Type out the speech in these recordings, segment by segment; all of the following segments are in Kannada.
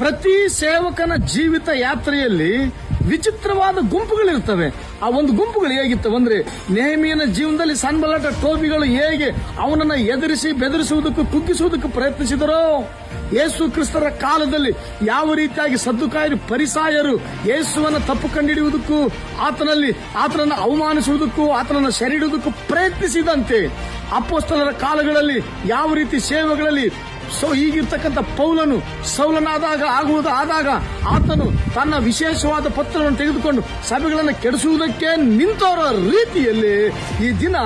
ಪ್ರತಿ ಸೇವಕನ ಜೀವಿತ ಯಾತ್ರೆಯಲ್ಲಿ ವಿಚಿತ್ರವಾದ ಗುಂಪುಗಳಿರ್ತವೆ. ಆ ಒಂದು ಗುಂಪುಗಳು ಹೇಗಿರ್ತವೆ ನೆಹೆಮೀಯನ ಜೀವನದಲ್ಲಿ ಸನ್ಬಲ್ಲಟ ಟೋಬಿಗಳು ಹೇಗೆ ಅವನನ್ನ ಎದುರಿಸಿ ಬೆದರಿಸುವುದಕ್ಕೂ ಕುಗ್ಗಿಸುವುದಕ್ಕೂ ಪ್ರಯತ್ನಿಸಿದರೋ, ಯೇಸು ಕ್ರಿಸ್ತರ ಕಾಲದಲ್ಲಿ ಯಾವ ರೀತಿಯಾಗಿ ಸದ್ದುಕಾಯರು ಪರಿಸಾಯರು ಯೇಸುವನ್ನ ತಪ್ಪು ಕಂಡುಹಿಡಿಯುವುದಕ್ಕೂ ಆತನನ್ನು ಅವಮಾನಿಸುವುದಕ್ಕೂ ಆತನನ್ನು ಸೆರೆಹಿಡಿಯುವುದಕ್ಕೂ ಪ್ರಯತ್ನಿಸಿದಂತೆ ಅಪೊಸ್ತಲರ ಕಾಲಗಳಲ್ಲಿ ಯಾವ ರೀತಿ ಸೇವೆಗಳಲ್ಲಿ ಈಗಿರ್ತಕ್ಕಂಥ ಪೌಲನು ಆದಾಗ ಆತನು ತನ್ನ ವಿಶೇಷವಾದ ಪತ್ರವನ್ನು ತೆಗೆದುಕೊಂಡು ಸಭೆಗಳನ್ನು ಕೆಡಿಸುವುದಕ್ಕೆ ನಿಂತವರ ರೀತಿಯಲ್ಲಿ ಈ ದಿನ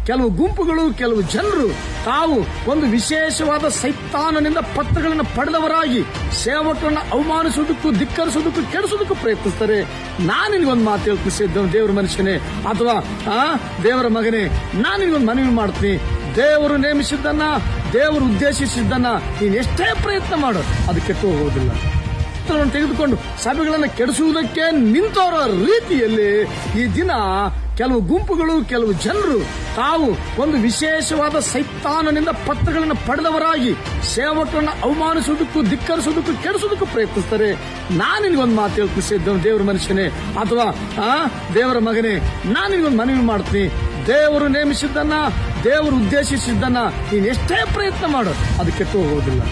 ಕೆಲವು ಗುಂಪುಗಳು, ಕೆಲವು ಜನರು ತಾವು ಒಂದು ವಿಶೇಷವಾದ ಸೈತಾನನಿಂದ ಪತ್ರಗಳನ್ನು ಪಡೆದವರಾಗಿ ಸೇವಕರನ್ನು ಅವಮಾನಿಸುವುದಕ್ಕೂ ಧಿಕ್ಕರಿಸುವುದಕ್ಕೂ ಕೆಡಿಸುವುದಕ್ಕೂ ಪ್ರಯತ್ನಿಸ್ತಾರೆ. ನಾನು ನಿನಗೊಂದು ಮಾತು ಹೇಳ್ತಿದ್ದೆ, ದೇವರ ಮನುಷ್ಯನೇ ಅಥವಾ ದೇವರ ಮಗನೇ, ನಾನು ನಿನಗೊಂದು ಮನವಿ ಮಾಡ್ತೀನಿ. ದೇವರು ನೇಮಿಸಿದ್ದನ್ನ, ದೇವರು ಉದ್ದೇಶಿಸಿದ್ದನ್ನ ನೀನು ಎಷ್ಟೇ ಪ್ರಯತ್ನ ಮಾಡು, ಅದು ಕೆಟ್ಟು ಹೋಗೋದಿಲ್ಲ. ತೆಗೆದುಕೊಂಡು ಸಭೆಗಳನ್ನು ಕೆಡಿಸುವುದಕ್ಕೆ ನಿಂತವರ ರೀತಿಯಲ್ಲಿ ಈ ದಿನ ಕೆಲವು ಗುಂಪುಗಳು, ಕೆಲವು ಜನರು ತಾವು ಒಂದು ವಿಶೇಷವಾದ ಸೈತಾನನಿಂದ ಪತ್ರಗಳನ್ನು ಪಡೆದವರಾಗಿ ಸೇವಕರನ್ನು ಅವಮಾನಿಸುವುದಕ್ಕೂ ಧಿಕ್ಕರಿಸುವುದಕ್ಕೂ ಕೆಡಿಸುವುದಕ್ಕೂ ಪ್ರಯತ್ನಿಸ್ತಾರೆ. ನಾನು ನಿನಗೊಂದು ಮಾತು ಹೇಳ್ತಿದ್ದೆ, ದೇವರ ಮನುಷ್ಯನೇ ಅಥವಾ ದೇವರ ಮಗನೇ, ನಾನು ನಿನಗೊಂದು ಮನವಿ ಮಾಡ್ತೀನಿ. ದೇವರು ನೇಮಿಸಿದ್ದನ್ನ, ದೇವರು ಉದ್ದೇಶಿಸಿದ್ದನ್ನ ನೀನು ಎಷ್ಟೇ ಪ್ರಯತ್ನ ಮಾಡು, ಅದು ಕೆಟ್ಟು ಹೋಗೋದಿಲ್ಲ.